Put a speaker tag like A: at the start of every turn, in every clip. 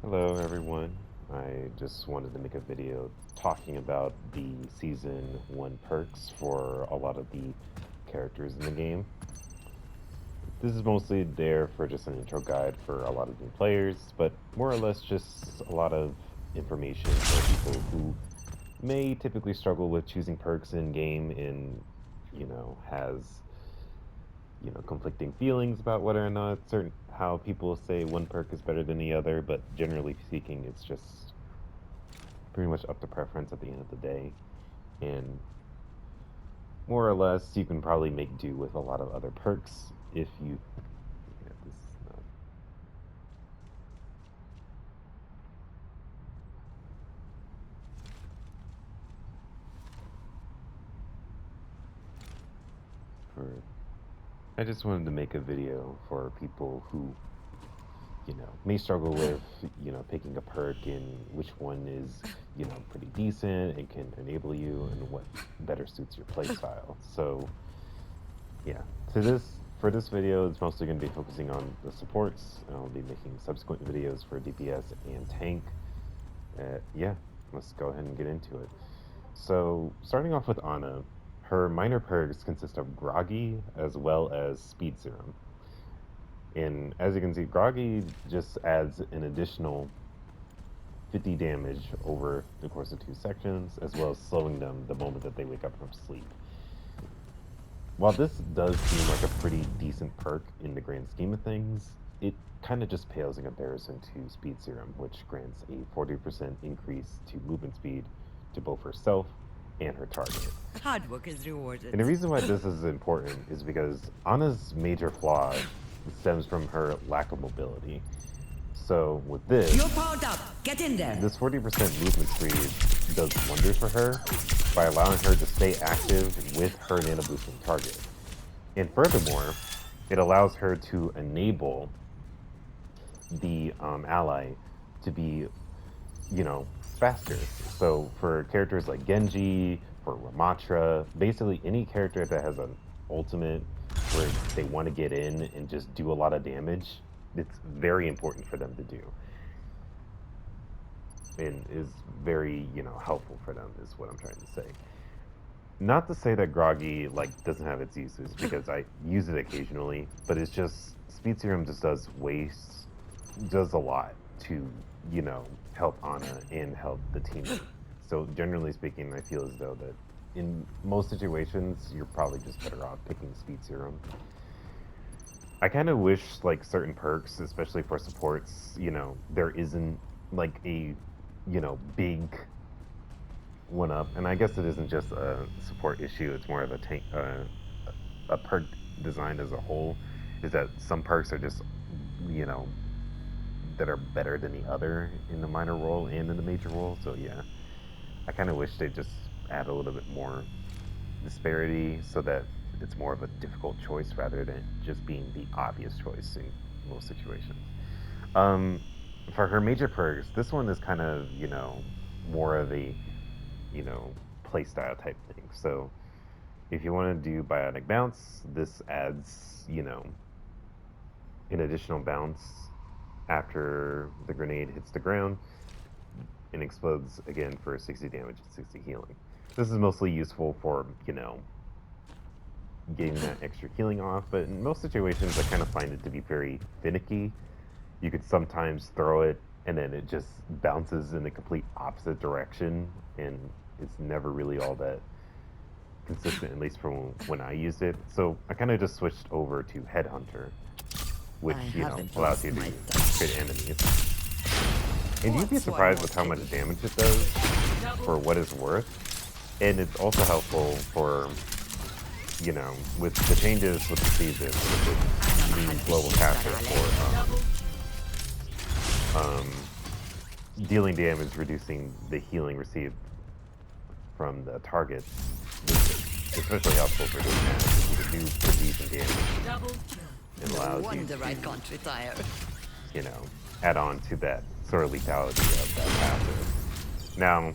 A: Hello everyone. I just wanted to make a video talking about the Season 1 perks for a lot of the characters in the game. This is mostly there for just an intro guide for a lot of new players, but more or less just a lot of information for people who may typically struggle with choosing perks in game and, has conflicting feelings about whether or not certain how people say one perk is better than the other, but generally speaking, it's just pretty much up to preference at the end of the day. And more or less, you can probably make do with a lot of other perks if you. Yeah, this is not for. I just wanted to make a video for people who may struggle with, picking a perk and which one is, pretty decent and can enable you and what better suits your playstyle. So, yeah, for this video, it's mostly going to be focusing on the supports. I'll be making subsequent videos for DPS and tank. Yeah, let's go ahead and get into it. So, starting off with Ana, her minor perks consist of Groggy as well as Speed Serum. And as you can see, Groggy just adds an additional 50 damage over the course of 2 sections, as well as slowing them the moment that they wake up from sleep. While this does seem like a pretty decent perk in the grand scheme of things, it kind of just pales in comparison to Speed Serum, which grants a 40% increase to movement speed to both herself and her target.
B: Hard work is rewarded.
A: And the reason why this is important is because Ana's major flaw stems from her lack of mobility. So with this,
B: You're powered up. Get in there.
A: this 40% movement speed does wonders for her by allowing her to stay active with her nano boosting target. And furthermore, it allows her to enable the ally to be, faster. So for characters like Genji, for Ramatra, basically any character that has an ultimate where they want to get in and just do a lot of damage, it's very important for them to do. And is very, helpful for them is what I'm trying to say. Not to say that Groggy, doesn't have its uses, because I use it occasionally, but it's just, Speed Serum just does a lot to, help Ana and help the team. So generally speaking, I feel as though that in most situations, you're probably just better off picking Speed Serum. I kind of wish, certain perks, especially for supports, there isn't, a, big one-up. And I guess it isn't just a support issue, it's more of a tank, a perk design as a whole, is that some perks are just, that are better than the other in the minor role and in the major role. So yeah, I kind of wish they'd just add a little bit more disparity so that it's more of a difficult choice rather than just being the obvious choice in most situations. For her major perks, this one is kind of, more of a, playstyle type thing. So if you want to do Biotic Bounce, this adds, an additional bounce after the grenade hits the ground and explodes again for 60 damage and 60 healing. This is mostly useful for, getting that extra healing off, but in most situations I kind of find it to be very finicky. You could sometimes throw it and then it just bounces in the complete opposite direction, and it's never really all that consistent, at least from when I used it. So I kind of just switched over to Headhunter, which, allows you to crit enemies. And you'd be surprised with how much damage it does for what it's worth. And it's also helpful for, with the changes with the season, with the global capture for dealing damage, reducing the healing received from the target, which is especially helpful for doing that. You can do pretty decent damage. It allows you to, add on to that sort of lethality of that passive. Now,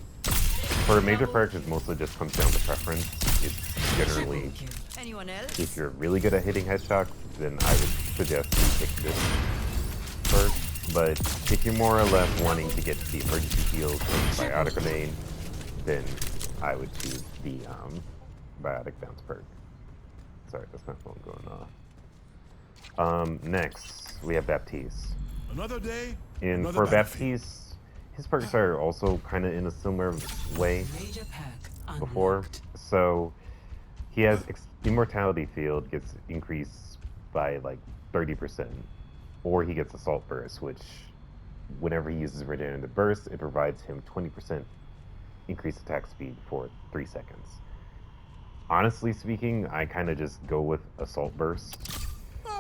A: for major perks, it mostly just comes down to preference. It's generally, if you're really good at hitting headshots, then I would suggest you pick this perk. But if you're more or less wanting to get the emergency heals from Biotic Grenade, then I would choose the Biotic Bounce perk. Sorry, that's my phone going off. Next, we have Baptiste.
C: Another day,
A: And
C: another
A: for
C: battlefield.
A: Baptiste, his perks are also kind of in a similar way
B: Major pack
A: before.
B: unlocked.
A: So he has Immortality Field gets increased by like 30%, or he gets Assault Burst, which whenever he uses Regenerative Burst, it provides him 20% increased attack speed for 3 seconds. Honestly speaking, I kind of just go with Assault Burst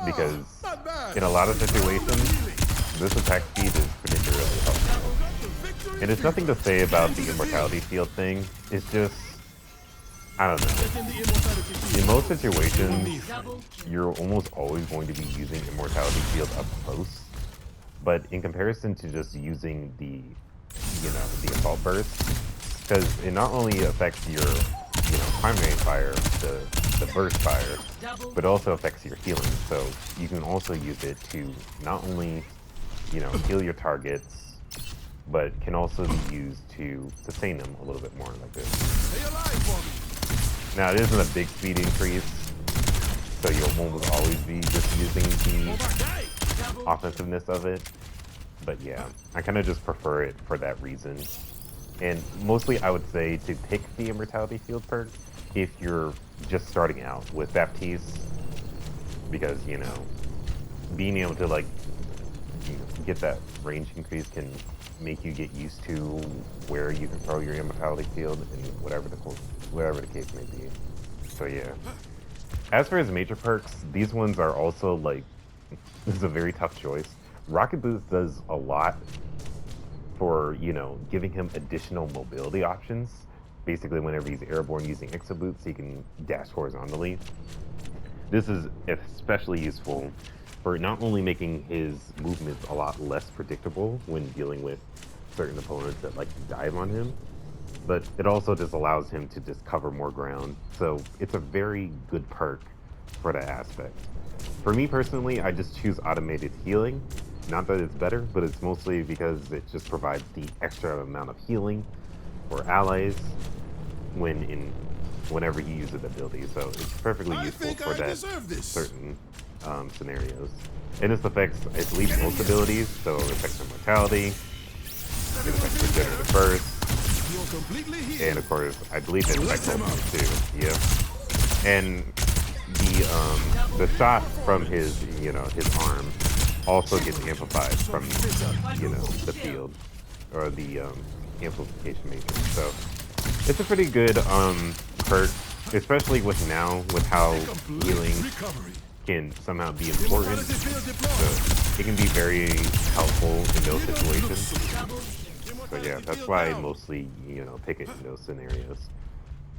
A: because
C: Not bad.
A: in a lot of situations, this attack speed is particularly helpful. And it's nothing to say about the Immortality Field thing. It's just, I don't know. In most situations, you're almost always going to be using Immortality Field up close. But in comparison to just using the, the Assault Burst, because it not only affects your, primary fire, the burst fire, but also affects your healing. So you can also use it to not only, heal your targets, but can also be used to sustain them a little bit more like this.
C: Stay alive for me.
A: Now, it isn't a big speed increase, so you'll almost always be just using the offensiveness of it. But yeah, I kind of just prefer it for that reason. And mostly I would say to pick the Immortality Field perk if you're just starting out with Baptiste, because, being able to, like, get that range increase can make you get used to where you can throw your Immortality Field and whatever the case may be. So yeah. As for his major perks, these ones are also, like, this is a very tough choice. Rocket Boost does a lot for, giving him additional mobility options. Basically, whenever he's airborne using Exo Boots, he can dash horizontally. This is especially useful for not only making his movements a lot less predictable when dealing with certain opponents that like to dive on him, but it also just allows him to just cover more ground. So it's a very good perk for that aspect. For me personally, I just choose automated healing. Not that it's better, but it's mostly because it just provides the extra amount of healing for allies whenever he uses the ability. So it's perfectly useful for that certain scenarios. And this affects, I believe, most abilities. So it affects Immortality, it affects Regenerative Burst, and of course, I believe it affects Ultimate too. Yeah. And the shot from his arm also gets amplified from the field or the amplification matrix. So it's a pretty good perk, especially with how healing can somehow be important. So it can be very helpful in those situations. So yeah, that's why I mostly pick it in those scenarios.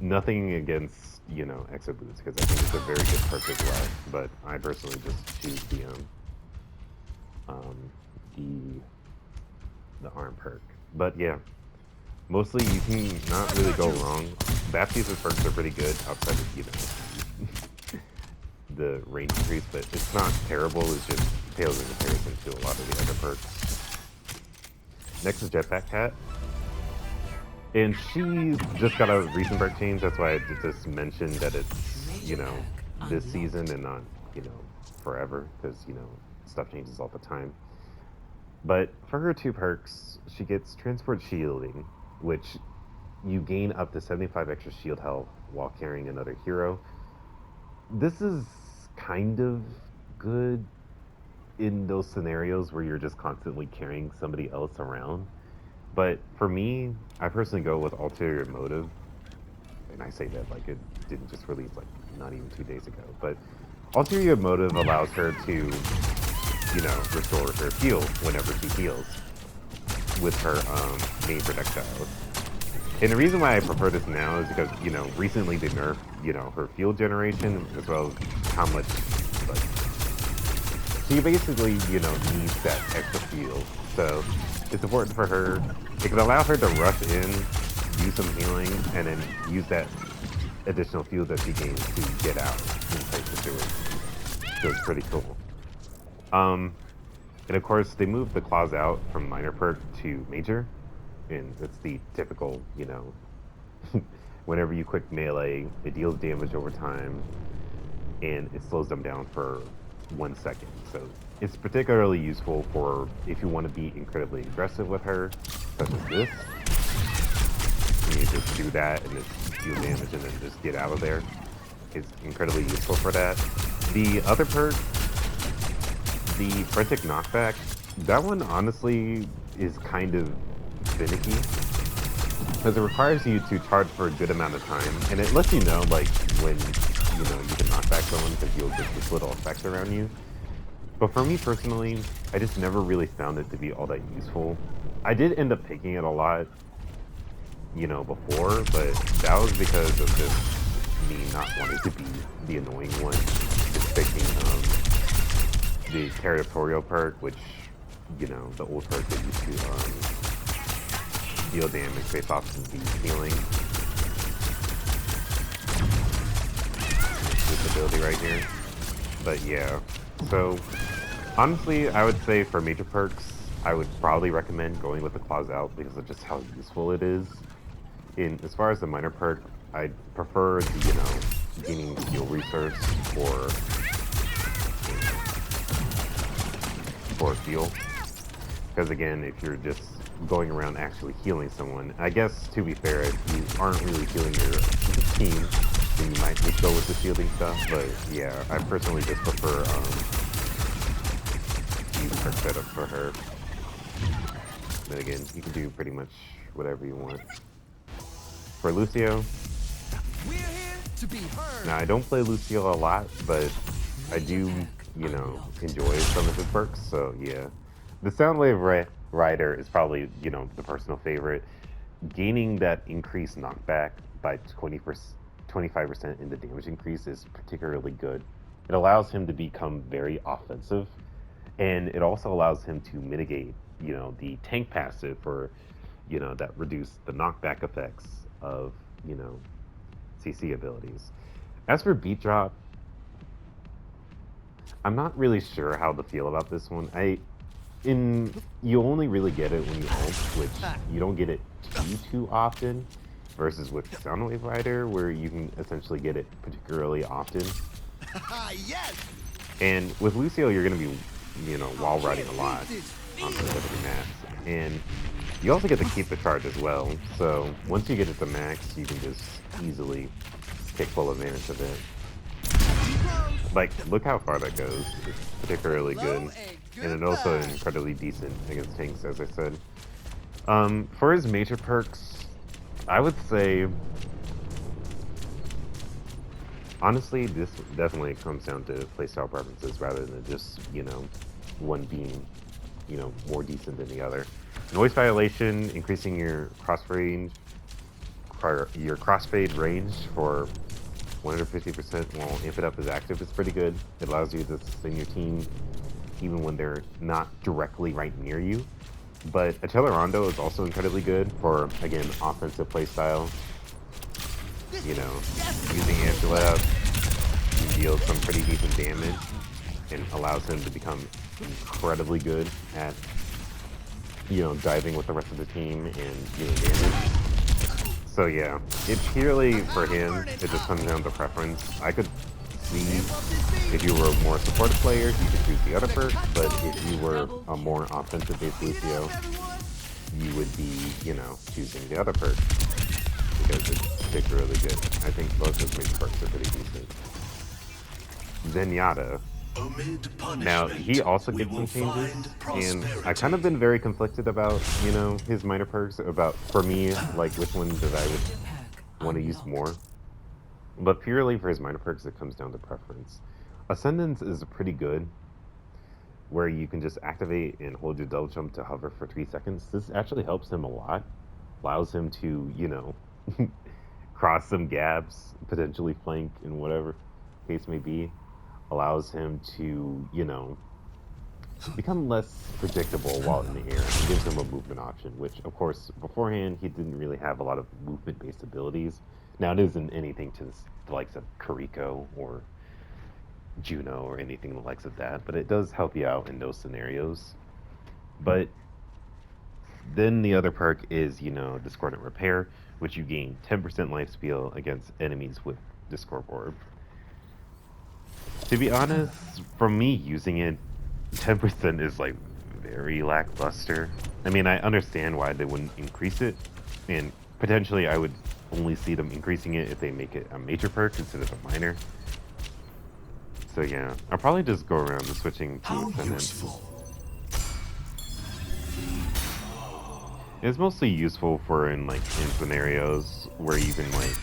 A: Nothing against Exo Boots, because I think it's a very good perk as well. But I personally just choose the arm perk. But yeah, mostly you can not really go wrong. Baptiste's perks are pretty good outside of the range increase, but it's not terrible. It's just pales in comparison to a lot of the other perks. Next is Jetpack Cat. And she just got a recent perk change. That's why I just mentioned that it's, this season and not, forever. Because, stuff changes all the time. But for her 2 perks, she gets Transport Shielding, which you gain up to 75 extra shield health while carrying another hero. This is kind of good in those scenarios where you're just constantly carrying somebody else around. But for me, I personally go with Ulterior Motive. And I say that like it didn't just release like not even 2 days ago. But Ulterior Motive allows her to, restore her heal whenever she heals with her main projectiles. And the reason why I prefer this now is because, recently they nerfed, her field generation as well as how much, like, she basically, needs that extra field. So it's important for her. It can allow her to rush in, do some healing, and then use that additional field that she gains to get out in tight situations. So it's pretty cool. And And of course, they moved the claws out from minor perk to major, and it's the typical, you know, whenever you quick melee, it deals damage over time, and it slows them down for 1 second. So it's particularly useful for if you want to be incredibly aggressive with her, such as this. And you just do that and just deal damage and then just get out of there. It's incredibly useful for that. The other perk, the frantic knockback, that one honestly is kind of finicky because it requires you to charge for a good amount of time, and it lets you know like when you know you can knock back someone because you'll get this little effect around you. But for me personally, I just never really found it to be all that useful. I did end up picking it a lot, you know, before, but that was because of just me not wanting to be the annoying one, just picking the territorial perk, which, you know, the old perk that used to deal damage based off of the healing. This ability right here. But yeah, so honestly, I would say for major perks, I would probably recommend going with the claws out because of just how useful it is. In as far as the minor perk, I prefer the, you know, gaining skill research for heal. Because again, if you're just going around actually healing someone, I guess to be fair, if you aren't really healing your team, then you might just go with the shielding stuff. But yeah, I personally just prefer the perk setup for her. Then again, you can do pretty much whatever you want. For Lucio,
C: We're here to be heard.
A: now I don't play Lucio a lot, but I do, you know, enjoy some of his perks. So yeah, the Soundwave Rider is probably, you know, the personal favorite. Gaining that increased knockback by 25% in the damage increase is particularly good. It allows him to become very offensive, and it also allows him to mitigate, you know, the tank passive for, you know, that reduce the knockback effects of, you know, CC abilities. As for beat drop, I'm not really sure how to feel about this one. You only really get it when you ult, which you don't get it too often, versus with Soundwave Rider, where you can essentially get it particularly often.
C: Yes.
A: And with Lucio, you're gonna be, you know, wall riding a lot on specific maps, and you also get to keep the charge as well. So once you get it to max, you can just easily take full advantage of it. Like, look how far that goes. It's particularly good. And it also incredibly decent against tanks, as I said. For his major perks, I would say, honestly, this definitely comes down to playstyle preferences rather than just, you know, one being, you know, more decent than the other. Noise violation, increasing your crossfade range for 150% while Amp It Up is active is pretty good. It allows you to sustain your team even when they're not directly right near you. But Accelerando is also incredibly good for, again, offensive playstyle. You know, using Angela, he deals some pretty decent damage and allows him to become incredibly good at, you know, diving with the rest of the team and dealing damage. So yeah, it purely for him, it just comes down to preference. I could see if you were a more supportive player, you could choose the other perk, but if you were a more offensive-based Lucio, you would be, you know, choosing the other perk because it's particularly good. I think both those main perks are pretty decent. Zenyatta. Now, he also gets some changes, and I've kind of been very conflicted about, you know, his minor perks, about, for me, like, which ones that I would want to use more. But purely for his minor perks, it comes down to preference. Ascendance is pretty good, where you can just activate and hold your double jump to hover for 3 seconds. This actually helps him a lot. Allows him to, you know, cross some gaps, potentially flank, in whatever case may be. Allows him to, you know, become less predictable while in the air and gives him a movement option, which, of course, beforehand, he didn't really have a lot of movement-based abilities. Now, it isn't anything to the likes of Kariko or, Juno or anything the likes of that, but it does help you out in those scenarios. But then the other perk is, Discordant Repair, which you gain 10% life steal against enemies with Discord Orb. To be honest, from me using it, 10% is like very lackluster. I mean, I understand why they wouldn't increase it, and potentially I would only see them increasing it if they make it a major perk instead of a minor. So yeah, I'll probably just go around to switching to Ascendant. It's mostly useful for in scenarios where you can like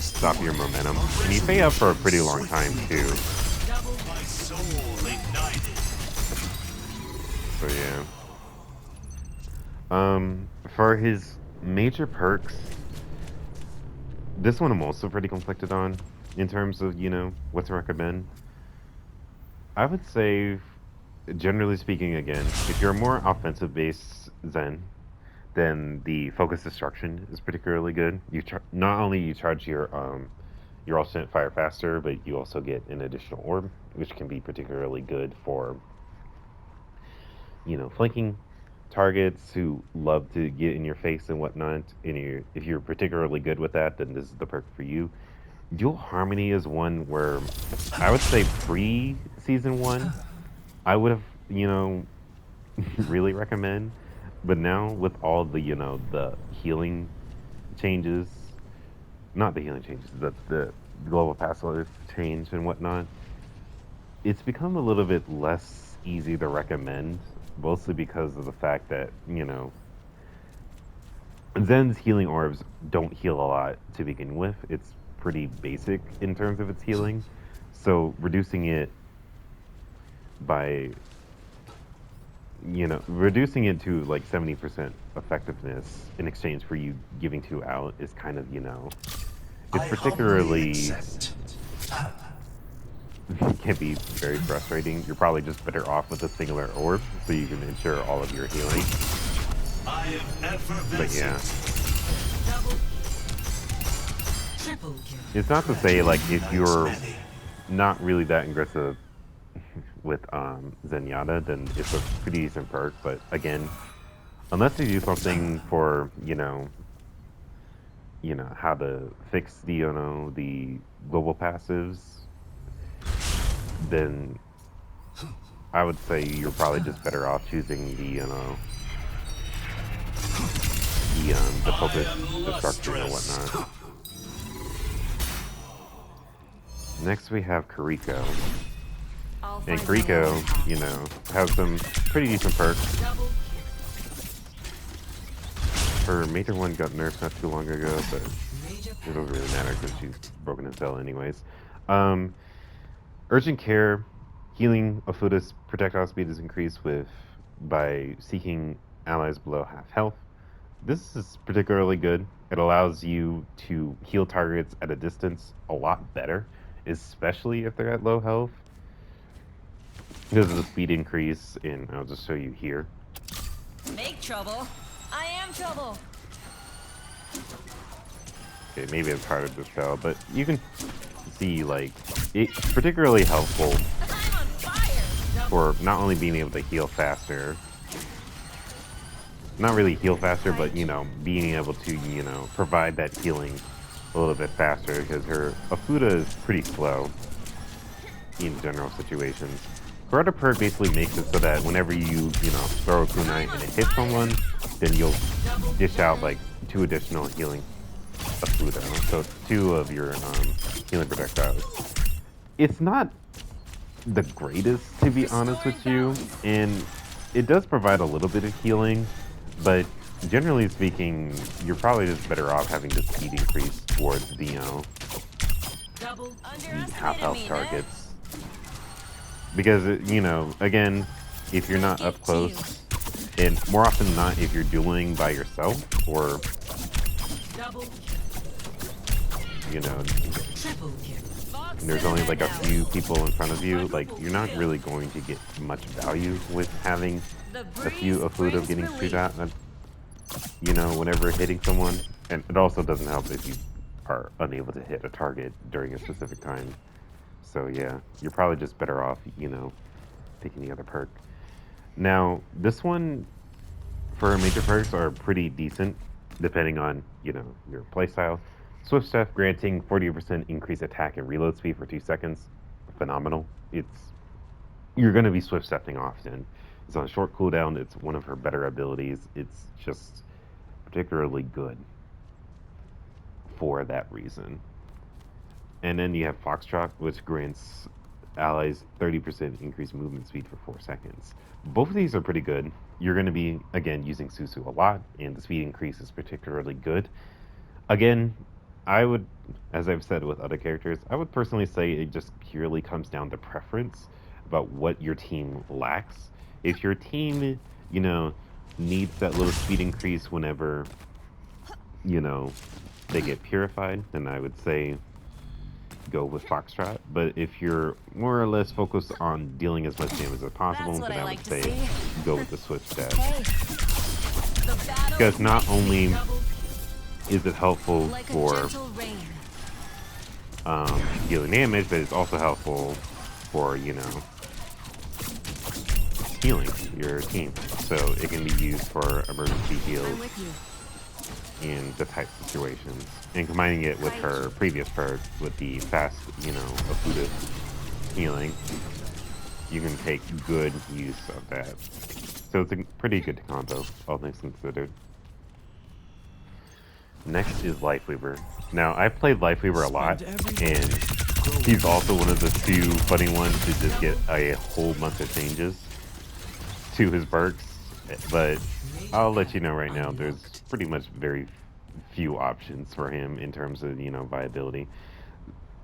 A: stop your momentum, and you stay up for a pretty long time too. So yeah. For his major perks, this one I'm also pretty conflicted on in terms of what to recommend. I would say, generally speaking, again, if you're a more offensive-based Zen, then the focus destruction is particularly good. Not only you charge your alternate fire faster, but you also get an additional orb, which can be particularly good for flanking targets who love to get in your face and whatnot. And if you're particularly good with that, then this is the perk for you. Dual Harmony is one where I would say pre-season 1, I would have, really recommend. But now with all the healing changes, not the healing changes, the global passive change and whatnot, it's become a little bit less easy to recommend, mostly because of the fact that, Zen's healing orbs don't heal a lot to begin with. It's pretty basic in terms of its healing. So reducing it by, reducing it to like 70% effectiveness in exchange for you giving 2 out is kind of, it's particularly can be very frustrating. You're probably just better off with a singular orb so you can ensure all of your healing. But yeah. It's not to say like if you're not really that aggressive with Zenyatta, then it's a pretty decent perk. But again, unless they do something for how to fix the global passives, then I would say you're probably just better off choosing the focus destruction or whatnot. Next we have Kiriko. And Kiriko, has some pretty decent perks. Her major one got nerfed not too long ago, but it doesn't really matter because she's broken as hell anyways. Urgent Care, healing of Fuda's projectile speed is increased by seeking allies below half health. This is particularly good. It allows you to heal targets at a distance a lot better, especially if they're at low health, because of the speed increase. And I'll just show you here.
B: Make trouble. I am trouble.
A: Okay, maybe it's harder to tell, but you can see like it's particularly helpful for not only being able to heal faster, not really heal faster, but being able to provide that healing a little bit faster, because her Afuda is pretty slow in general situations. Her other perk basically makes it so that whenever you throw a kunai and it hits someone, then you'll dish out like 2 additional healing Afuda, so 2 of your healing projectiles. It's not the greatest, to be honest with you, and it does provide a little bit of healing, but generally speaking, you're probably just better off having the speed increase towards the half health targets. Because, again, if you're not up close, and more often than not, if you're dueling by yourself, or, there's only like a few people in front of you, like, you're not really going to get much value with having a few Afuda getting through that, whenever hitting someone. And it also doesn't help if you are unable to hit a target during a specific time. So yeah, you're probably just better off, you know, picking the other perk. Now, this one for major perks are pretty decent, depending on, you know, your playstyle. Swift Step granting 40% increased attack and reload speed for 2 seconds. Phenomenal. You're going to be Swift Stepping often. It's on a short cooldown. It's one of her better abilities. It's just particularly good for that reason. And then you have Foxtrot, which grants allies 30% increased movement speed for 4 seconds. Both of these are pretty good. You're going to be, again, using Susu a lot, and the speed increase is particularly good. Again, I would, as I've said with other characters, I would personally say it just purely comes down to preference about what your team lacks. If your team, you know, needs that little speed increase whenever, you know, they get purified, then I would say go with Foxtrot. But if you're more or less focused on dealing as much damage as possible,
B: That's what
A: then
B: I
A: I
B: like
A: would
B: to
A: say
B: see.
A: go with the Swift Step.
B: Hey, the battle
A: Because not only is it helpful
B: like a
A: for
B: gentle rain.
A: healing damage, but it's also helpful for, you know, healing your team. So it can be used for emergency
B: I'm
A: heals
B: with you.
A: in the type situations. And combining it with her previous perk with the fast, you know, afflutive healing, you can take good use of that. So it's a pretty good combo, all things considered. Next is Lifeweaver. Now, I've played Lifeweaver a lot, and he's also one of the few funny ones to just get a whole bunch of changes to his perks. But I'll let you know right now, there's pretty much very few options for him in terms of, you know, viability.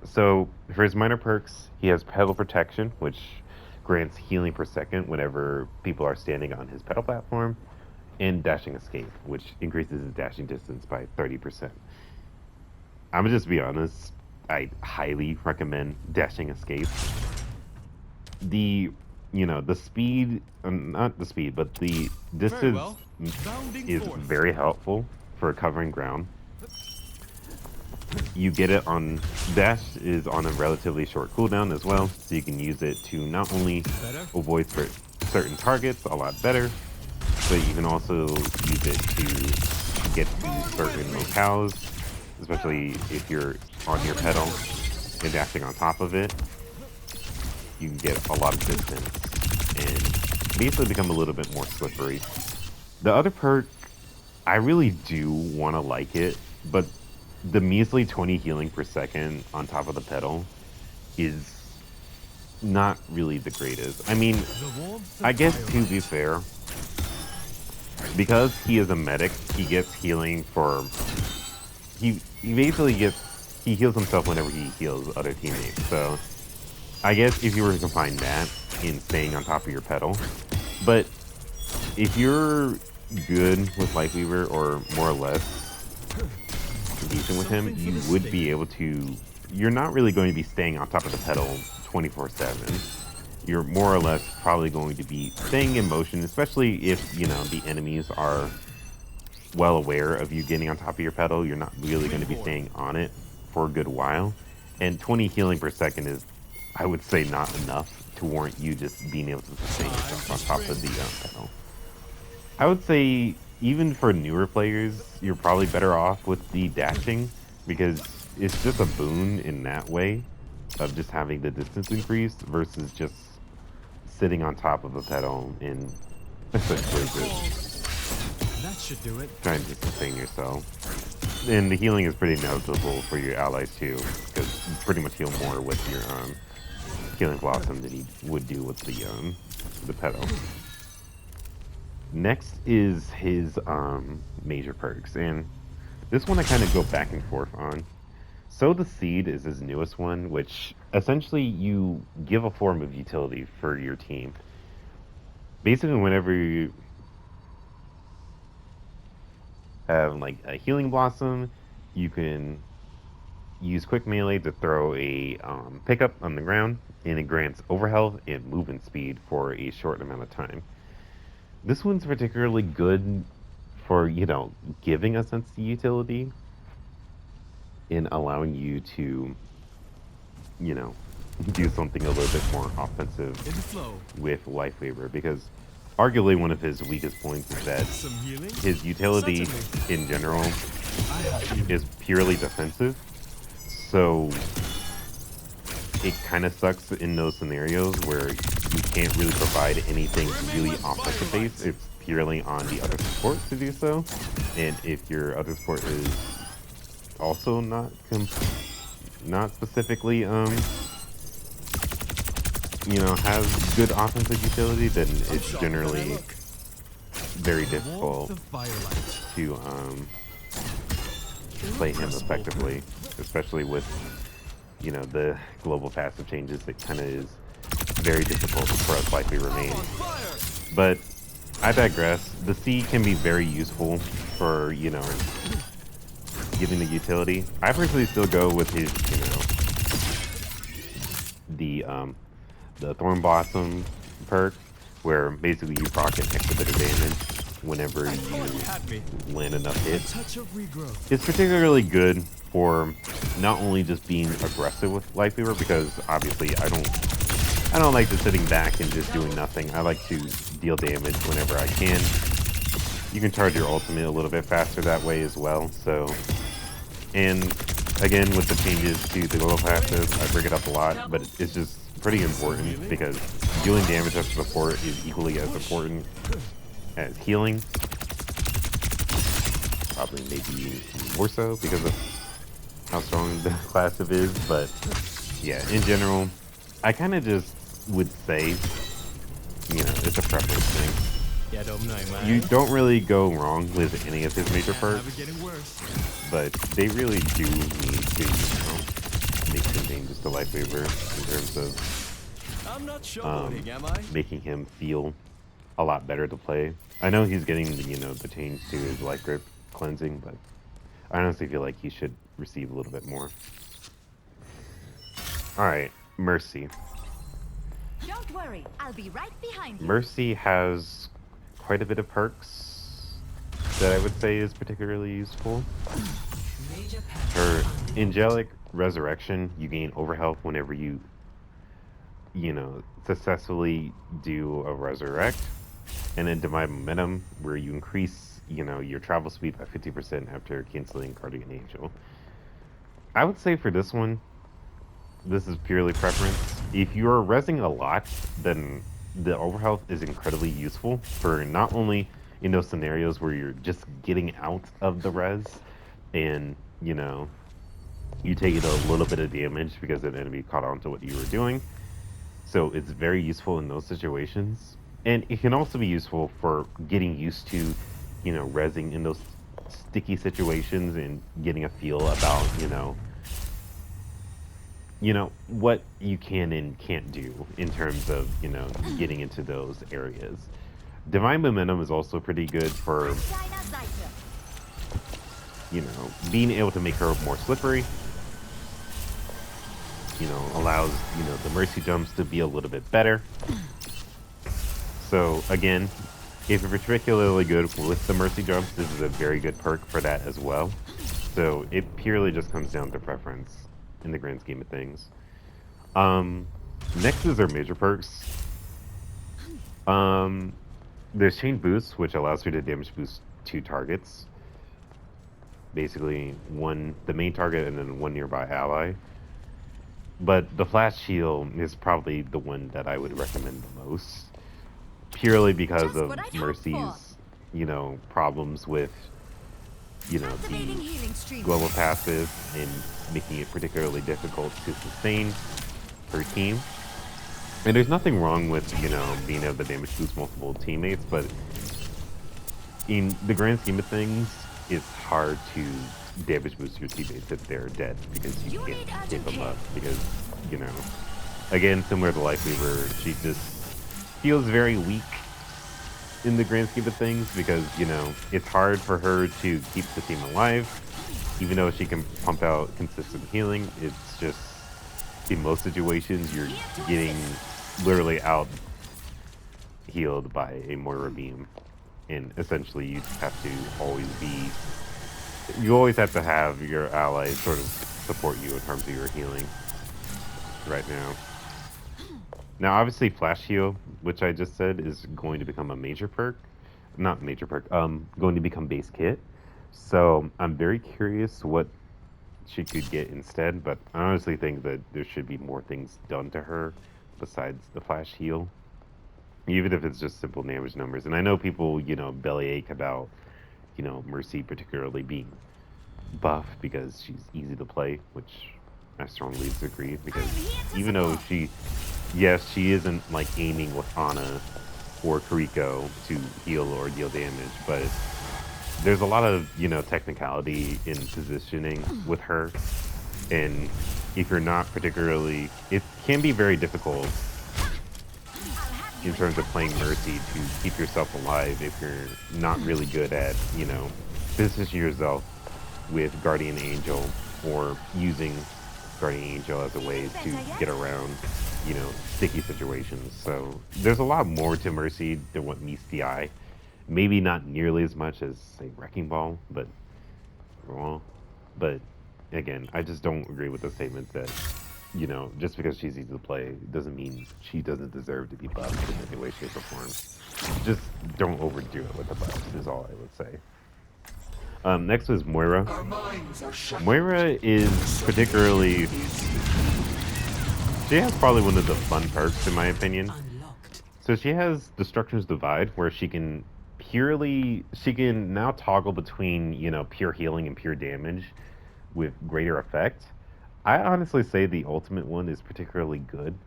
A: So, for his minor perks, he has Pedal Protection, which grants healing per second whenever people are standing on his pedal platform, and Dashing Escape, which increases his dashing distance by 30%. I'm gonna just be honest, I highly recommend Dashing Escape. The, you know, the speed, not the speed, but the
C: Very
A: distance
C: well. Bounding
A: is
C: forth.
A: very helpful for covering ground. You get it on dash is on a relatively short cooldown as well, so you can use it to not only
C: Better.
A: avoid certain targets a lot better, but you can also use it to get to certain locales, especially if you're on your pedal and dashing on top of it. You can get a lot of distance and basically become a little bit more slippery. The other perk, I really do want to like it, but the measly 20 healing per second on top of the pedal is not really the greatest. I mean,
C: The warmth of
A: I guess to
C: firelight.
A: be fair, because he is a medic, he gets healing for. He basically he heals himself whenever he heals other teammates. So I guess if you were to combine that in staying on top of your pedal, but if you're good with Lightweaver or more or less decent with him, you would be able to. You're not really going to be staying on top of the pedal 24/7. You're more or less probably going to be staying in motion, especially if, you know, the enemies are well aware of you getting on top of your pedal. You're not really going to be staying on it for a good while. And 20 healing per second is, I would say, not enough to warrant you just being able to sustain yourself on top of the pedal. I would say, even for newer players, you're probably better off with the dashing, because it's just a boon in that way of just having the distance increased versus just sitting on top of a pedal and essentially just
C: That should do it.
A: trying to sustain yourself. And the healing is pretty noticeable for your allies too, because you pretty much heal more with your healing blossom than you would do with the pedal. Next is his major perks, and this one I kind of go back and forth on. Sow the Seed is his newest one, which essentially you give a form of utility for your team. Basically, whenever you have like a healing blossom, you can use quick melee to throw a pickup on the ground, and it grants overhealth and movement speed for a short amount of time. This one's particularly good for, you know, giving a sense of utility in allowing you to, you know, do something a little bit more offensive
C: In the flow.
A: with Lifeweaver, because arguably one of his weakest points is that
C: Some healing.
A: his utility
C: Certainly.
A: in general
C: I have you.
A: is purely defensive. So it kind of sucks in those scenarios where you can't really provide anything really offensive based. It's purely on the other support to do so. And if your other support is also not specifically has good offensive utility, then it's generally very difficult
C: Warmth of firelight.
A: to play him effectively, especially with the global passive changes. It kind of is very difficult for us likely remain. But I digress. The C can be very useful for giving the utility. I personally still go with his the Thorn Blossom perk, where basically you proc an extra bit of damage whenever you land enough hits.
C: Touch of regrowth.
A: It's particularly good for not only just being aggressive with Lifeweaver, because obviously I don't like just sitting back and just doing nothing. I like to deal damage whenever I can. You can charge your ultimate a little bit faster that way as well. So, and again with the changes to the global passive, I bring it up a lot, but it's just pretty important because dealing damage after support is equally as important as healing. Probably maybe more so because of how strong the passive is, but yeah, in general, I kind of just would say, it's a preference thing.
C: Yeah, don't know, man.
A: You don't really go wrong with any of his major perks,
C: Getting worse.
A: but they really do need to make some changes to Lifeweaver in terms of
C: I'm not showboating, am I?
A: making him feel a lot better to play. I know he's getting the change to his life grip cleansing, but I honestly feel like he should receive a little bit more. Alright, Mercy.
B: Don't worry, I'll be right behind you.
A: Mercy has quite a bit of perks that I would say is particularly useful. Her Angelic Resurrection, you gain overhealth whenever you successfully do a resurrect. And then Divine Momentum, where you increase, your travel speed by 50% after canceling Guardian Angel. I would say for this one, this is purely preference. If you're resing a lot, then the overhealth is incredibly useful for not only in those scenarios where you're just getting out of the res and, you take a little bit of damage because an enemy caught on to what you were doing. So it's very useful in those situations. And it can also be useful for getting used to, rezzing in those sticky situations and getting a feel about, what you can and can't do in terms of, getting into those areas. Divine Momentum is also pretty good for, being able to make her more slippery. Allows, the Mercy jumps to be a little bit better. So again, if you're particularly good with the Mercy jumps, this is a very good perk for that as well. So it purely just comes down to preference in the grand scheme of things. Next is our major perks. There's Chain Boost, which allows her to damage boost 2 targets. Basically, the main target and then one nearby ally. But the Flash Shield is probably the one that I would recommend the most. Purely because
B: Just
A: of
B: what I'd hoped
A: Mercy's, problems with, the global passive and making it particularly difficult to sustain her team. And there's nothing wrong with, being able to damage boost multiple teammates, but in the grand scheme of things, it's hard to damage boost your teammates if they're dead because you can't keep them up. Because, again, similar to Lifeweaver, she just feels very weak in the grand scheme of things because, it's hard for her to keep the team alive. Even though she can pump out consistent healing, it's just, in most situations, you're getting literally out healed by a Moira beam. And essentially, you have to always have to have your allies sort of support you in terms of your healing. right now. Now, obviously, Flash Heal, which I just said, is going to become a major perk. Not major perk, going to become base kit. So I'm very curious what she could get instead, but I honestly think that there should be more things done to her besides the Flash Heal. Even if it's just simple damage numbers. And I know people, bellyache about, Mercy particularly being buff because she's easy to play, which I strongly disagree because even though yes, she isn't like aiming with Ana or Kariko to heal or deal damage, but there's a lot of, technicality in positioning with her. And if you're not particularly, it can be very difficult in terms of playing Mercy to keep yourself alive if you're not really good at, positioning yourself with Guardian Angel or using Guardian Angel as a way to get around, sticky situations. So there's a lot more to Mercy than what meets the eye. Maybe not nearly as much as, say, Wrecking Ball, but, well, but again, I just don't agree with the statement that, just because she's easy to play doesn't mean she doesn't deserve to be buffed in any way, shape, or form. Just don't overdo it with the buffs is all I would say. Next is Moira. Moira is particularly... She has probably one of the fun perks, in my opinion. So she has Destruction's Divide, where she can now toggle between, pure healing and pure damage with greater effect. I honestly say the ultimate one is particularly good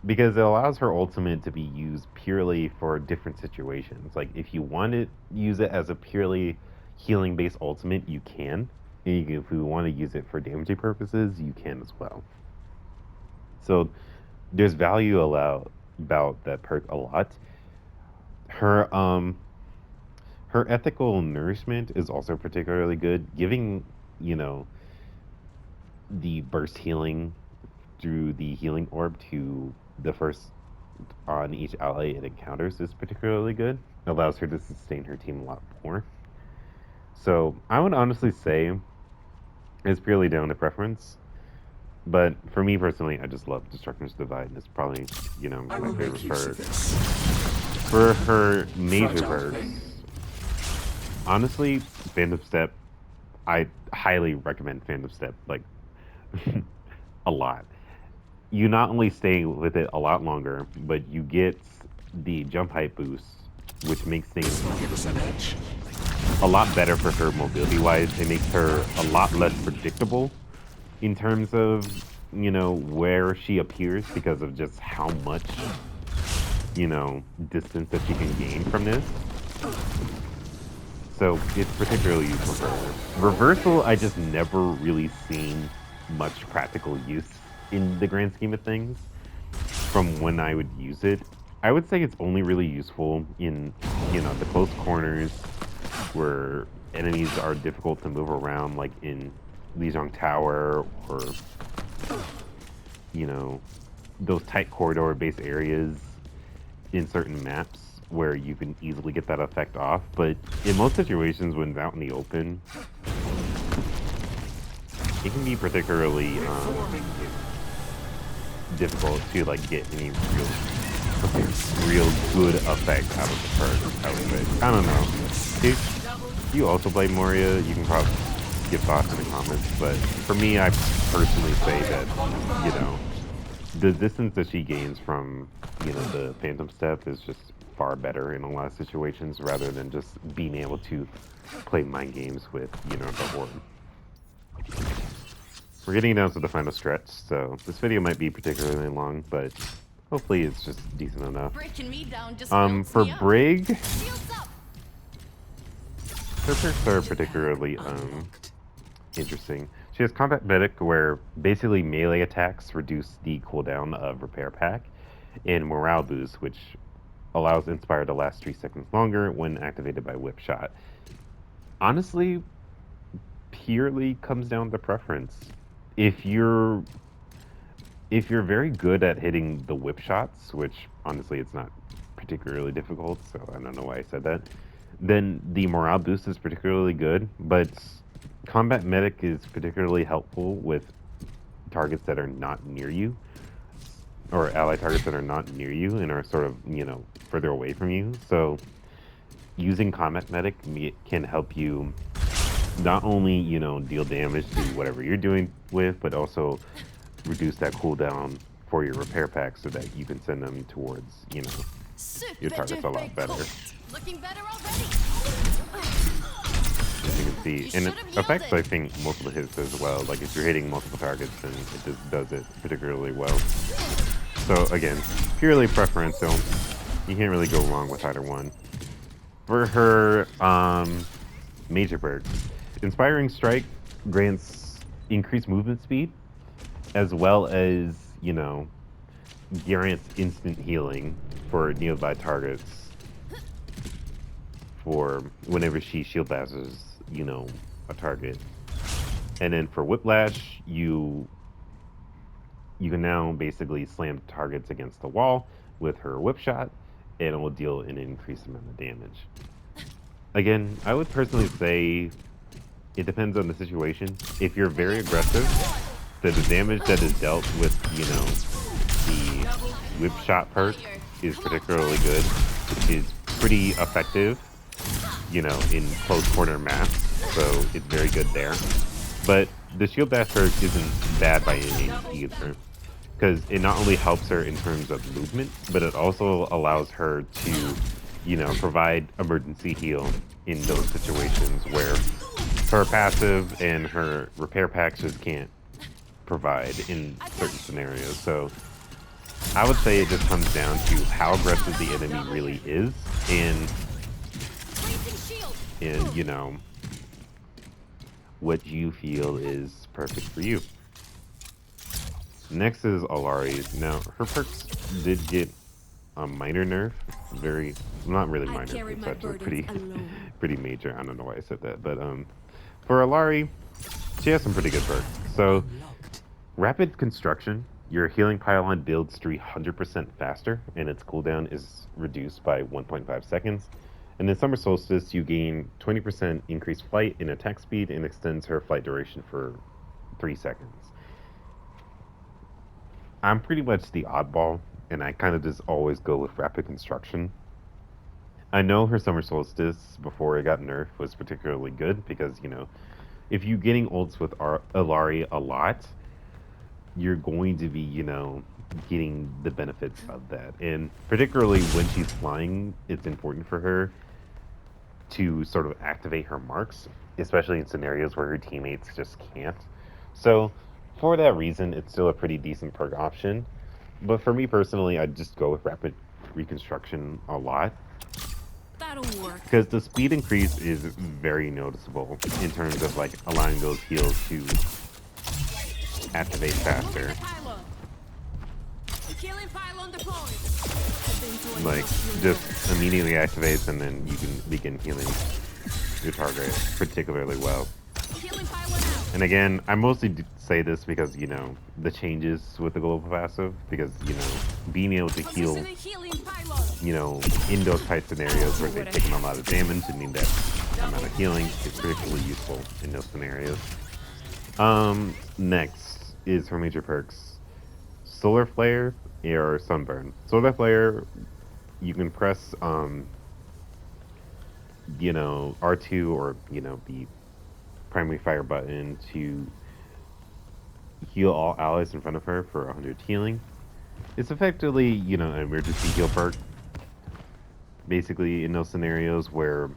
A: because it allows her ultimate to be used purely for different situations. Like, if you want to use it as a purely healing-based ultimate, you can. And if you want to use it for damaging purposes, you can as well. So there's value about that perk a lot. Her ethical nourishment is also particularly good, giving, the burst healing through the healing orb to the first on each ally it encounters is particularly good. It allows her to sustain her team a lot more. So I would honestly say it's purely down to preference. But for me personally, I just love Destruction's Divide. It's probably, my favorite perk. For her major perks, honestly, Phantom Step, I highly recommend Phantom Step, like, a lot. You not only stay with it a lot longer, but you get the jump height boost, which makes things a lot better for her mobility-wise. It makes her a lot less predictable in terms of, where she appears because of just how much, distance that she can gain from this. So it's particularly useful for her. Reversal, I just never really seen much practical use in the grand scheme of things from when I would use it. I would say it's only really useful in, the close corners where enemies are difficult to move around, like in Lijiang Tower or, those tight corridor-based areas in certain maps where you can easily get that effect off. But in most situations when out in the open, it can be particularly difficult to get any real good effect out of the perk, I would say. I don't know. If you also play Moria, you can probably give thoughts in the comments, but for me, I personally say that, the distance that she gains from, the Phantom Step is just far better in a lot of situations rather than just being able to play mind games with, the Orb. We're getting down to the final stretch, so this video might be particularly long, but hopefully it's just decent enough. For Brig, her perks are particularly interesting. She has Combat Medic, where basically melee attacks reduce the cooldown of Repair Pack, and Morale Boost, which allows Inspire to last 3 seconds longer when activated by Whip Shot. Honestly, purely comes down to preference. If you're very good at hitting the whip shots, which honestly it's not particularly difficult, so I don't know why I said that, then the morale boost is particularly good, but Combat Medic is particularly helpful with targets that are not near you. or ally targets that are not near you and are sort of, further away from you. So using Combat Medic can help you not only, deal damage to whatever you're doing with, but also reduce that cooldown for your repair pack so that you can send them towards, your targets a lot better.
B: Looking better already.
A: As you can see, and it affects, I think, multiple hits as well. Like if you're hitting multiple targets, then it just does it particularly well. So again, purely preferential. You can't really go wrong with either one. For her major perks, Inspiring Strike grants increased movement speed, as well as, grants instant healing for nearby targets for whenever she shield bashes, a target. And then for Whiplash, you can now basically slam targets against the wall with her whip shot, and it will deal an increased amount of damage. Again, I would personally say it depends on the situation. If you're very aggressive, the damage that is dealt with, the whip shot perk is particularly good. It is pretty effective, in close quarter maps, so it's very good there. But the shield bash perk isn't bad by any means either, because it not only helps her in terms of movement, but it also allows her to, provide emergency heal in those situations where her passive and her repair packs just can't provide in certain scenarios. So I would say it just comes down to how aggressive the enemy really is, and what you feel is perfect for you. Next is Alari. Now, her perks did get a minor nerf. Not really minor. It's actually pretty major. I don't know why I said that. But for Alari, she has some pretty good perks. So, Rapid Construction. Your healing pylon builds 300% faster, and its cooldown is reduced by 1.5 seconds. And in Summer Solstice, you gain 20% increased flight and attack speed, and extends her flight duration for 3 seconds. I'm pretty much the oddball, and I kind of just always go with Rapid Construction. I know her Summer Solstice, before it got nerfed, was particularly good, because, if you're getting ults with Alari a lot, you're going to be, getting the benefits of that. And particularly when she's flying, it's important for her to sort of activate her marks, especially in scenarios where her teammates just can't. So for that reason, it's still a pretty decent perk option. But for me personally, I'd just go with Rapid Reconstruction a lot.
B: That'll work.
A: Because the speed increase is very noticeable in terms of like allowing those heals to activate faster. Like, just immediately activates, and then you can begin healing your target particularly well. And again, I mostly say this because, the changes with the global passive, because, being able to heal, in those type scenarios where they've taken a lot of damage and need that amount of healing is particularly useful in those scenarios. Next is her major perks. Solar Flare or Sunburn. Solar Flare, you can press, R2 or, the primary fire button to heal all allies in front of her for 100 healing. It's effectively, an emergency heal perk. Basically, in those scenarios where,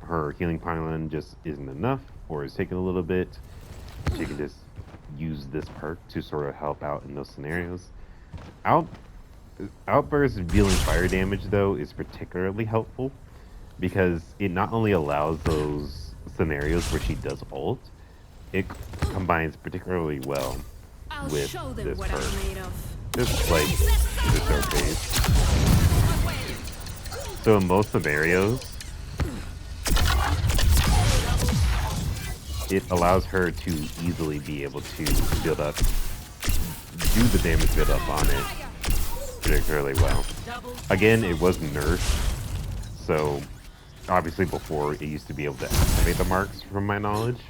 A: her healing pylon just isn't enough or is taking a little bit, she can just use this perk to sort of help out in those scenarios. Outburst dealing fire damage, though, is particularly helpful because it not only allows those scenarios where she does ult, it combines particularly well with this perk. Just like the showcase. So in most scenarios, it allows her to easily be able to build up, do the damage build up on it particularly well. Again, it was nerfed, so obviously before it used to be able to activate the marks from my knowledge,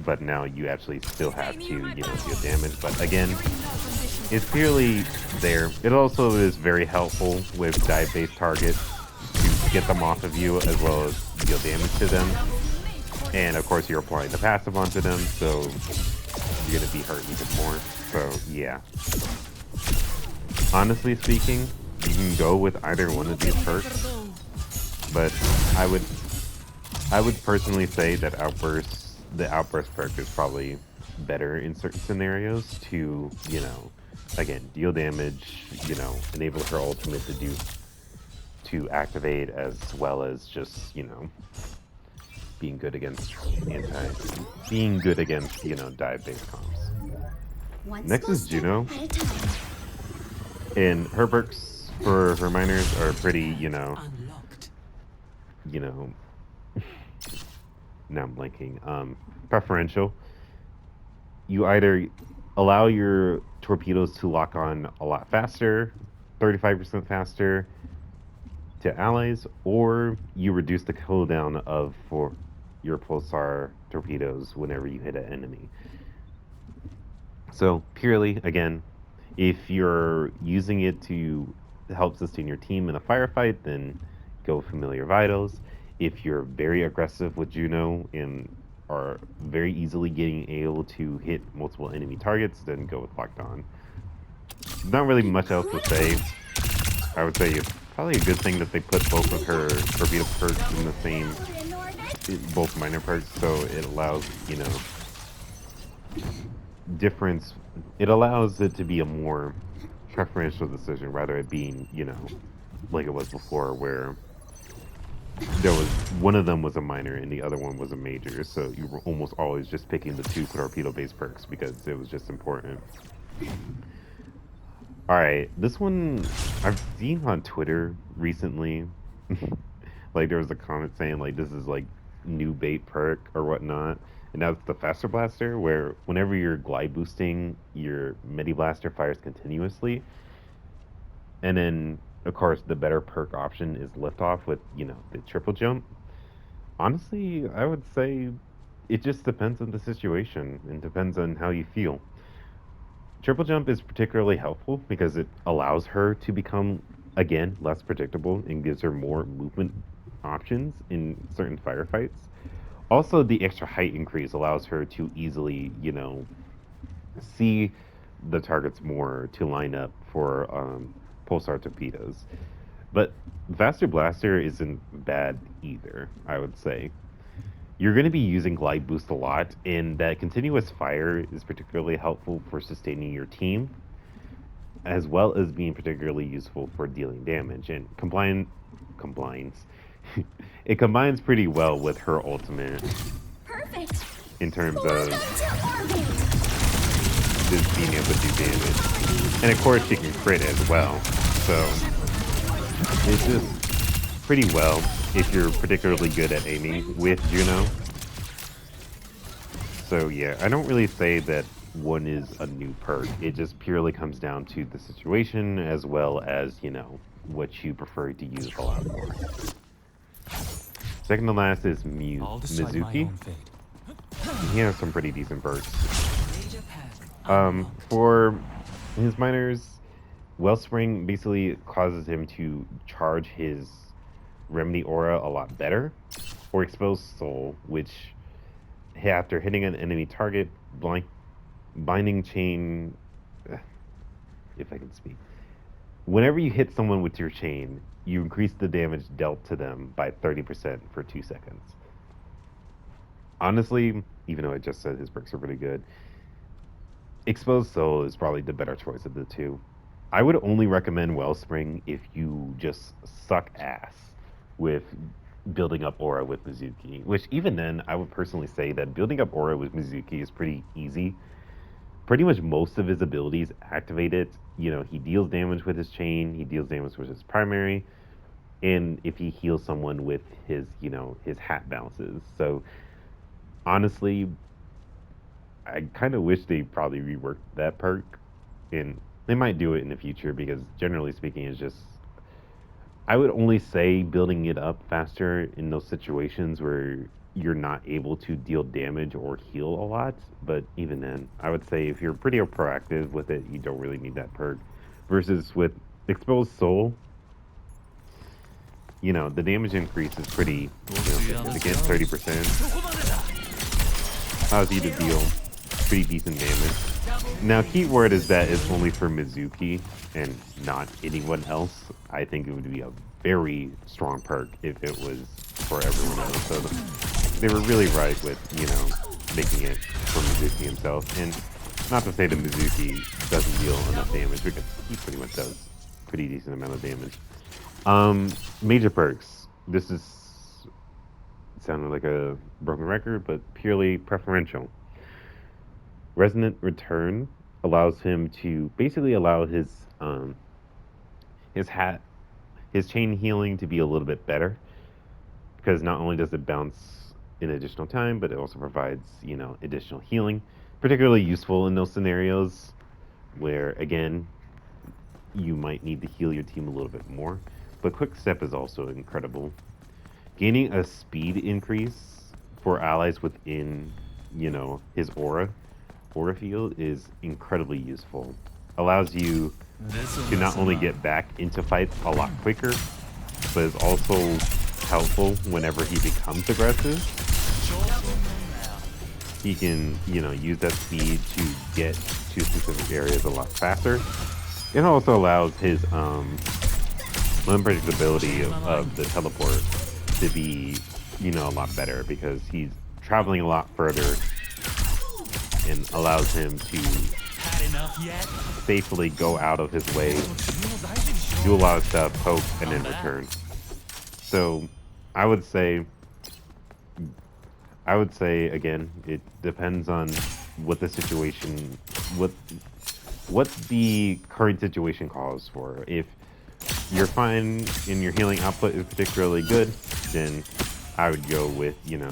A: but now you actually still have to, deal damage. But again, it's purely there. It also is very helpful with dive-based targets to get them off of you, as well as deal damage to them. And of course, you're applying the passive onto them, so you're gonna be hurt even more. So yeah. Honestly speaking, you can go with either one of these perks, but I would personally say that the outburst perk is probably better in certain scenarios to, again, deal damage, enable her ultimate to activate, as well as just, being good against dive-based comps. Next is Juno, and her perks for her miners are pretty, now I'm blanking. Preferential. You either allow your torpedoes to lock on a lot faster, 35% faster to allies, or you reduce the cooldown for your pulsar torpedoes whenever you hit an enemy. So purely, again, if you're using it to help sustain your team in a firefight, then go Familiar Vitals. If you're very aggressive with Juno and are very easily getting able to hit multiple enemy targets, then go with Locked On. Not really much else to say. I would say it's probably a good thing that they put both of her torpedo perks in the same, both minor perks, so it allows, difference. It allows it to be a more preferential decision rather than being, like it was before, where there was one of them was a minor and the other one was a major, so you were almost always just picking the two torpedo-based perks because it was just important. All right, this one I've seen on Twitter recently. Like there was a comment saying like this is like new bait perk or whatnot, and that's the Faster Blaster, where whenever you're glide boosting, your Medi Blaster fires continuously, and then of course the better perk option is Liftoff with the triple jump. Honestly, I would say it just depends on the situation and depends on how you feel. Triple jump is particularly helpful because it allows her to become, again, less predictable and gives her more movement options in certain firefights. Also, the extra height increase allows her to easily, see the targets more to line up for pulsar torpedoes. But Faster Blaster isn't bad either, I would say. You're going to be using Glide Boost a lot, and that continuous fire is particularly helpful for sustaining your team, as well as being particularly useful for dealing damage. And compliance, it combines pretty well with her ultimate. Perfect. In terms of just being able to do damage, and of course she can crit as well. So it's just pretty well if you're particularly good at aiming with Juno. So yeah, I don't really say that one is a new perk. It just purely comes down to the situation as well as, what you prefer to use a lot more. Second to last is Mizuki. He has some pretty decent perks. For his miners, Wellspring basically causes him to charge his Remedy Aura a lot better, or Exposed Soul, which after hitting an enemy target, Binding Chain, if I can speak. Whenever you hit someone with your chain, you increase the damage dealt to them by 30% for 2 seconds. Honestly, even though I just said his perks are pretty good, Exposed Soul is probably the better choice of the two. I would only recommend Wellspring if you just suck ass with building up aura with Mizuki, which even then, I would personally say that building up aura with Mizuki is pretty easy. Pretty much most of his abilities activate it. He deals damage with his chain, he deals damage with his primary, and if he heals someone with his, his hat bounces. So honestly, I kind of wish they probably reworked that perk, and they might do it in the future because generally speaking, it's just, I would only say building it up faster in those situations where you're not able to deal damage or heal a lot. But even then, I would say if you're pretty proactive with it, you don't really need that perk. Versus with Exposed Soul, the damage increase is pretty significant, 30%. Allows you to deal pretty decent damage. Now, key word is that it's only for Mizuki and not anyone else. I think it would be a very strong perk if it was for everyone else. So they were really right with, making it for Mizuki himself. And not to say that Mizuki doesn't deal enough damage, because he pretty much does pretty decent amount of damage. Major perks. This is sounded like a broken record, but purely preferential. Resonant Return allows him to basically allow his chain healing to be a little bit better, because not only does it bounce in additional time, but it also provides additional healing, particularly useful in those scenarios where, again, you might need to heal your team a little bit more. But Quick Step is also incredible. Gaining a speed increase for allies within, his aura field is incredibly useful. Allows you to not only get back into fights a lot quicker, but is also helpful whenever he becomes aggressive. He can, use that speed to get to specific areas a lot faster. It also allows his unpredictability of the teleport to be, a lot better, because he's traveling a lot further and allows him to safely go out of his way, do a lot of stuff, poke, and then return. So I would say again, it depends on what the situation, what the current situation calls for. If you're fine and your healing output is particularly good, then I would go with, the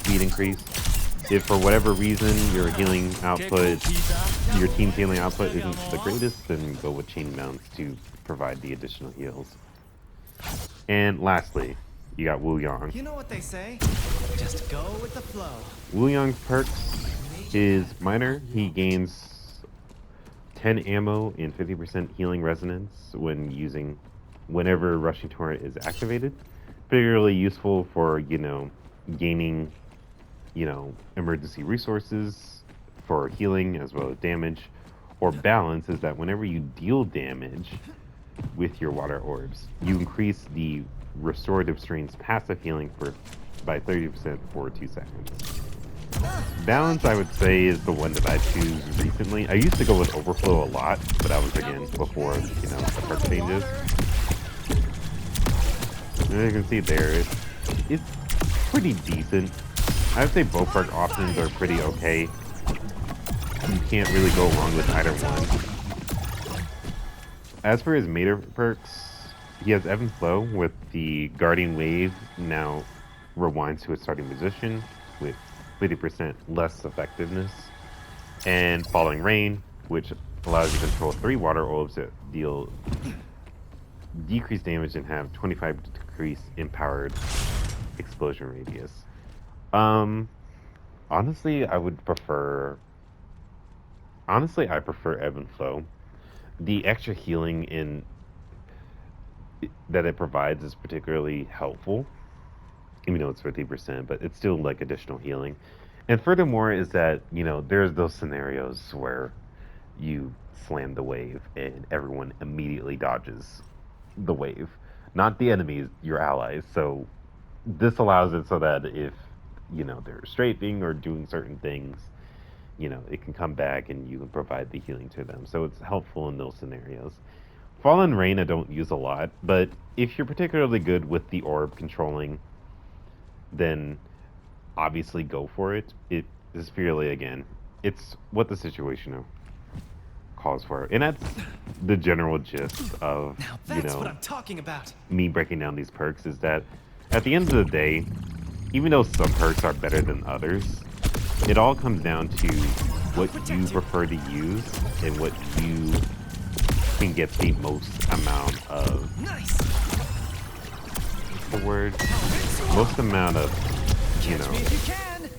A: speed increase. If for whatever reason your healing output, your team's healing output isn't the greatest, then go with Chain Bounce to provide the additional heals. And lastly, you got Wu Yang.
D: You know what they say? Just go with the flow.
A: Wu Yang's perks is minor. He gains 10 ammo and 50% healing resonance whenever Rushing Torrent is activated. Particularly useful for, gaining, emergency resources for healing as well as damage. Or balance is that whenever you deal damage with your water orbs, you increase the restorative strain's passive healing by 30% for 2 seconds. Balance, I would say, is the one that I choose recently. I used to go with Overflow a lot, but that was, again, before, the perk changes. And you can see there, it's pretty decent. I would say both perk options are pretty okay. You can't really go wrong with either one. As for his major perks, he has Ebb and Flow with the Guardian Wave now rewinds to its starting position with 50% less effectiveness, and Falling Rain, which allows you to control 3 water orbs that deal decreased damage and have 25 decrease empowered explosion radius. Honestly, I prefer Ebb and Flow. The extra healing that it provides is particularly helpful, even though it's 50%, but it's still like additional healing. And furthermore is that, there's those scenarios where you slam the wave and everyone immediately dodges the wave. Not the enemies, your allies. So this allows it so that if, they're strafing or doing certain things, it can come back and you can provide the healing to them. So it's helpful in those scenarios. Fallen Rain I don't use a lot, but if you're particularly good with the orb controlling, then obviously go for it. It is purely, again, it's what the situation calls for. And that's the general gist of,
D: Now that's what I'm talking about.
A: me breaking down these perks, is that at the end of the day, even though some perks are better than others, it all comes down to what you prefer to use and what you can get the most amount of the word? Most amount of, you
D: Catch
A: know,
D: me if you can.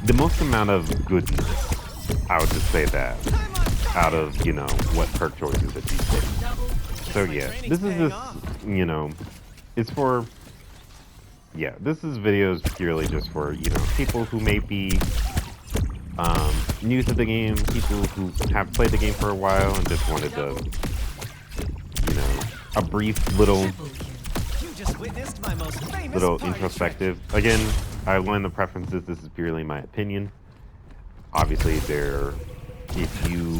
A: the most amount of goodness, I would just say that,
D: I'm on fire.
A: out of, you know, what perk choices that you pick. So yeah, this is just, you know, it's for, yeah, this is videos purely just for, you know, people who may be new to the game, people who have played the game for a while and just wanted to, you know, a brief little
D: You just witnessed my most famous
A: little
D: party
A: introspective. Again, I outline the preferences. This is purely my opinion. Obviously, if you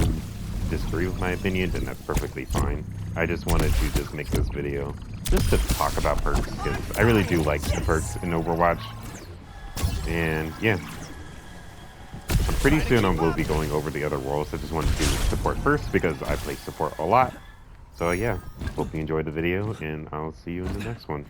A: disagree with my opinion, then that's perfectly fine. I just wanted to just make this video just to talk about perks because I really do like the perks in Overwatch. And yeah, pretty soon I will be going over the other roles. I just wanted to do support first because I play support a lot. So yeah, hope you enjoyed the video and I'll see you in the next one.